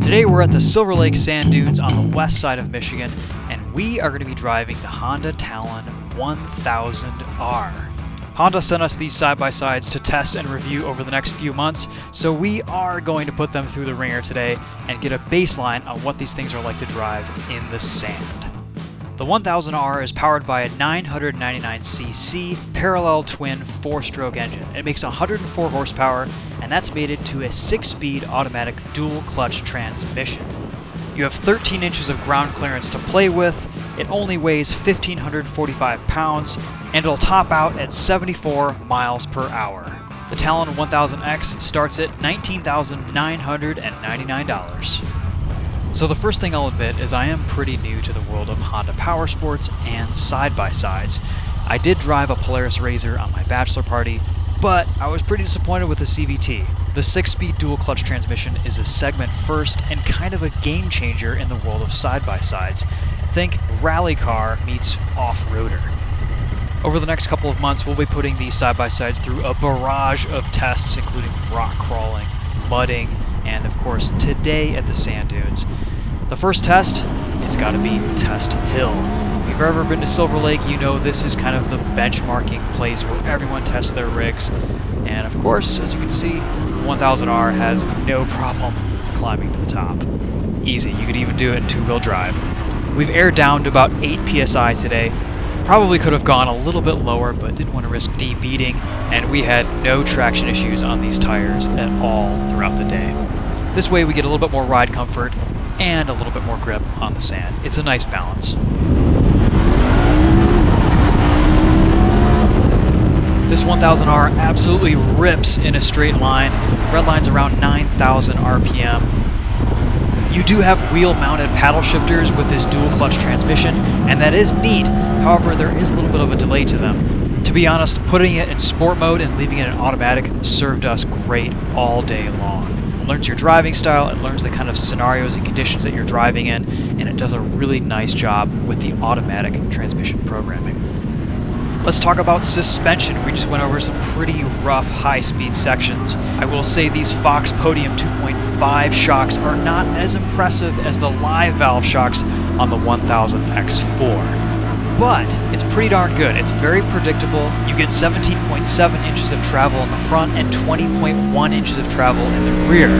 Today we're at the Silver Lake Sand Dunes on the west side of Michigan, and we are going to be driving the Honda Talon 1000R. Honda sent us these side-by-sides to test and review over the next few months, so we are going to put them through the ringer today and get a baseline on what these things are like to drive in the sand. The 1000R is powered by a 999cc parallel twin 4-stroke engine. It makes 104 horsepower, and that's mated to a 6-speed automatic dual clutch transmission. You have 13 inches of ground clearance to play with, it only weighs 1,545 pounds, and it'll top out at 74 miles per hour. The Talon 1000X starts at $19,999. So the first thing I'll admit is I am pretty new to the world of Honda powersports and side-by-sides. I did drive a Polaris RZR on my bachelor party, but I was pretty disappointed with the CVT. The 6-speed dual-clutch transmission is a segment first and kind of a game changer in the world of side-by-sides. Think rally car meets off-roader. Over the next couple of months, we'll be putting these side-by-sides through a barrage of tests, including rock crawling, mudding, and of course today at the sand dunes. The first test, it's got to be Test Hill. If you've ever been to Silver Lake, you know this is kind of the benchmarking place where everyone tests their rigs. And of course, as you can see, the 1000R has no problem climbing to the top. Easy, you could even do it in 2-wheel drive. We've aired down to about 8 psi today. Probably could have gone a little bit lower, but didn't want to risk debeating, and we had no traction issues on these tires at all throughout the day. This way we get a little bit more ride comfort and a little bit more grip on the sand. It's a nice balance. This 1000R absolutely rips in a straight line. Red line's around 9,000 RPM. You do have wheel-mounted paddle shifters with this dual-clutch transmission, and that is neat. However, there is a little bit of a delay to them. To be honest, putting it in sport mode and leaving it in automatic served us great all day long. It learns your driving style, it learns the kind of scenarios and conditions that you're driving in, and it does a really nice job with the automatic transmission programming. Let's talk about suspension. We just went over some pretty rough high-speed sections. I will say these Fox Podium 2.5 shocks are not as impressive as the live valve shocks on the 1000X4. But it's pretty darn good. It's very predictable. You get 17.7 inches of travel in the front and 20.1 inches of travel in the rear.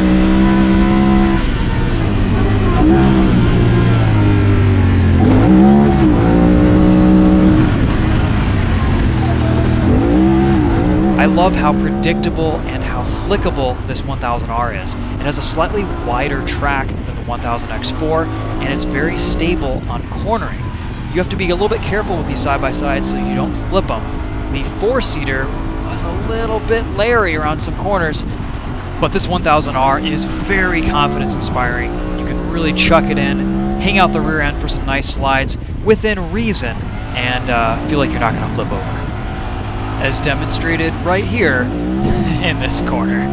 I love how predictable and how flickable this 1000R is. It has a slightly wider track than the 1000X4, and it's very stable on cornering. You have to be a little bit careful with these side-by-sides so you don't flip them. The 4-seater was a little bit leery around some corners, but this 1000R is very confidence-inspiring. You can really chuck it in, hang out the rear end for some nice slides within reason, and feel like you're not going to flip over. As demonstrated right here in this corner.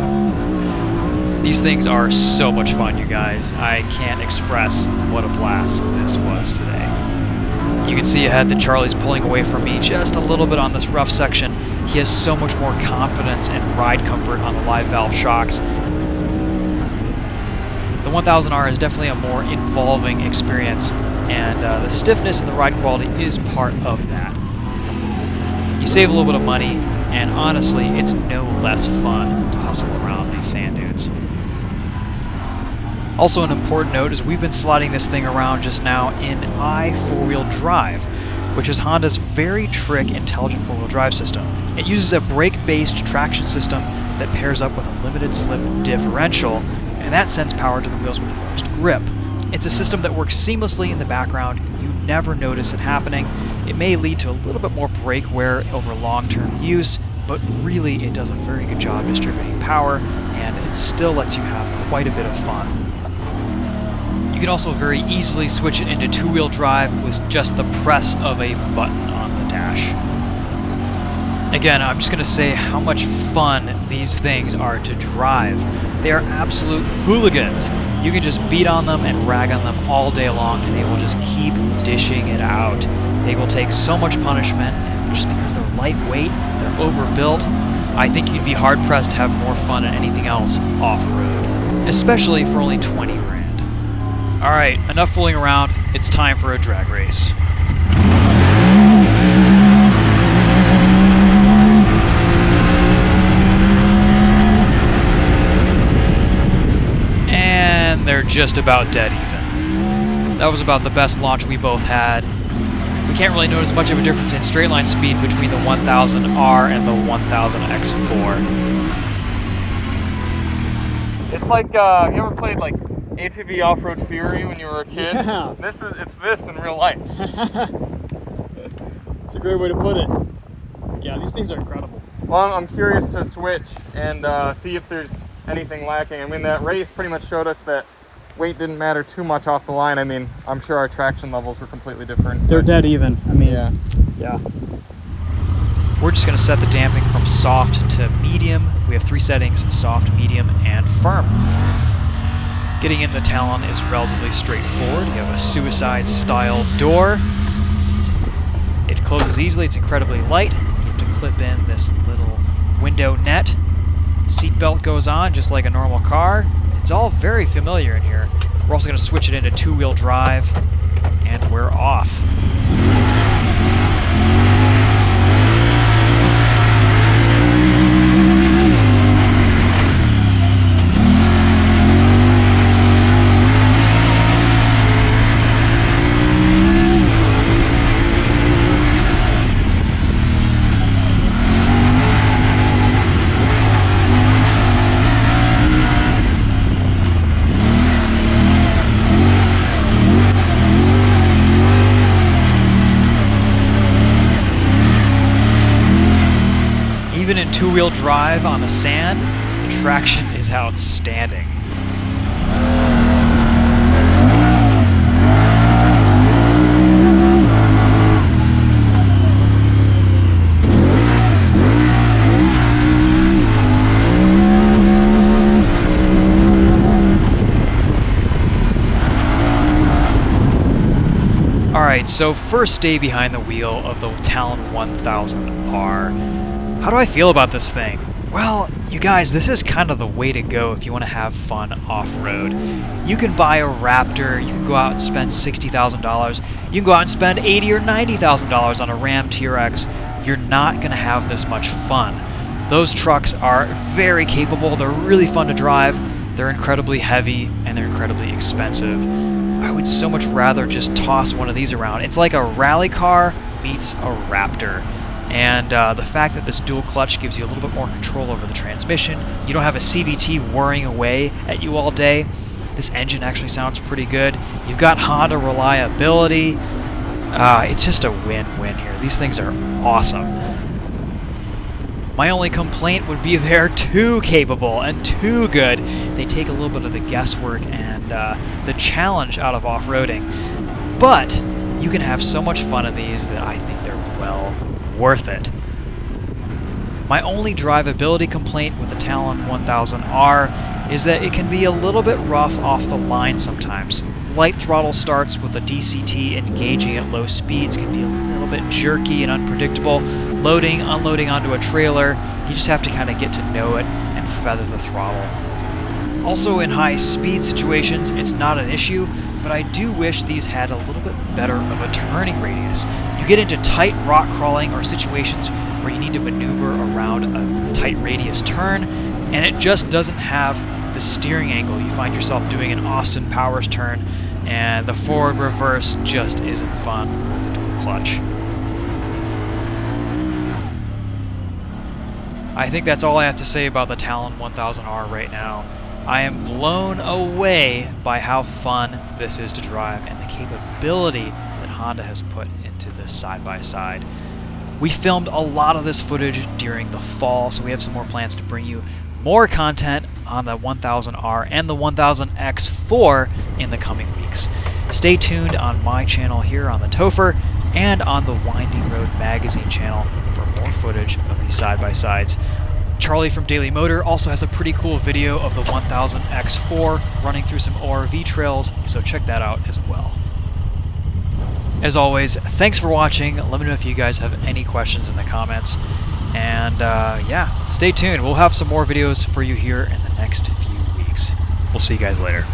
These things are so much fun, you guys. I can't express what a blast this was today. You can see ahead that Charlie's pulling away from me just a little bit on this rough section. He has so much more confidence and ride comfort on the live valve shocks. The 1000R is definitely a more involving experience, and the stiffness and the ride quality is part of that. You save a little bit of money, and honestly, it's no less fun to hustle around these sand dunes. Also, an important note is we've been sliding this thing around just now in i4-wheel drive, which is Honda's very trick intelligent 4-wheel drive system. It uses a brake-based traction system that pairs up with a limited slip differential, and that sends power to the wheels with the most grip. It's a system that works seamlessly in the background. You never notice it happening. It may lead to a little bit more brake wear over long-term use, but really it does a very good job distributing power, and it still lets you have quite a bit of fun. You can also very easily switch it into 2-wheel drive with just the press of a button on the dash. Again, I'm just going to say how much fun these things are to drive. They are absolute hooligans. You can just beat on them and rag on them all day long, and they will just keep dishing it out. They will take so much punishment, and just because they're lightweight, they're overbuilt, I think you'd be hard-pressed to have more fun than anything else off-road, especially for only 20 grand. Alright, enough fooling around. It's time for a drag race. And they're just about dead even. That was about the best launch we both had. We can't really notice much of a difference in straight line speed between the 1000R and the 1000X4. It's like, you ever played like ATV Off-Road Fury when you were a kid? Yeah. It's this in real life. It's a great way to put it. Yeah, these things are incredible. Well, I'm curious to switch and see if there's anything lacking. I mean, that race pretty much showed us that weight didn't matter too much off the line. I mean, I'm sure our traction levels were completely different. They're dead even. I mean, yeah. We're just going to set the damping from soft to medium. We have 3 settings, soft, medium, and firm. Getting in the Talon is relatively straightforward. You have a suicide-style door. It closes easily. It's incredibly light. You have to clip in this little window net. Seatbelt goes on just like a normal car. It's all very familiar in here. We're also going to switch it into 2-wheel drive, and we're off. Even in 2-wheel drive on the sand, the traction is outstanding. Alright, so first day behind the wheel of the Talon 1000R. How do I feel about this thing? Well, you guys, this is kind of the way to go if you want to have fun off-road. You can buy a Raptor, you can go out and spend $60,000, you can go out and spend $80,000 or $90,000 on a Ram TRX. You're not going to have this much fun. Those trucks are very capable, they're really fun to drive, they're incredibly heavy, and they're incredibly expensive. I would so much rather just toss one of these around. It's like a rally car meets a Raptor. And the fact that this dual clutch gives you a little bit more control over the transmission, you don't have a CVT whirring away at you all day. This engine actually sounds pretty good. You've got Honda reliability. It's just a win-win here. These things are awesome. My only complaint would be they're too capable and too good. They take a little bit of the guesswork and the challenge out of off-roading. But you can have so much fun in these that I think they're well worth it. My only drivability complaint with the Talon 1000R is that it can be a little bit rough off the line sometimes. Light throttle starts with the DCT engaging at low speeds can be a little bit jerky and unpredictable. Loading, unloading onto a trailer, you just have to kind of get to know it and feather the throttle. Also in high speed situations, it's not an issue, but I do wish these had a little bit better of a turning radius. You get into tight rock crawling or situations where you need to maneuver around a tight radius turn, and it just doesn't have the steering angle. You find yourself doing an Austin Powers turn, and the forward reverse just isn't fun with the dual clutch. I think that's all I have to say about the Talon 1000R right now. I am blown away by how fun this is to drive and the capability that Honda has put into this side-by-side. We filmed a lot of this footage during the fall, so we have some more plans to bring you more content on the 1000R and the 1000X4 in the coming weeks. Stay tuned on my channel here on TheTopher and on the Winding Road Magazine channel for more footage of these side-by-sides. Charlie from Daily Motor also has a pretty cool video of the 1000X4 running through some ORV trails, so check that out as well. As always, thanks for watching. Let me know if you guys have any questions in the comments. And yeah, stay tuned. We'll have some more videos for you here in the next few weeks. We'll see you guys later.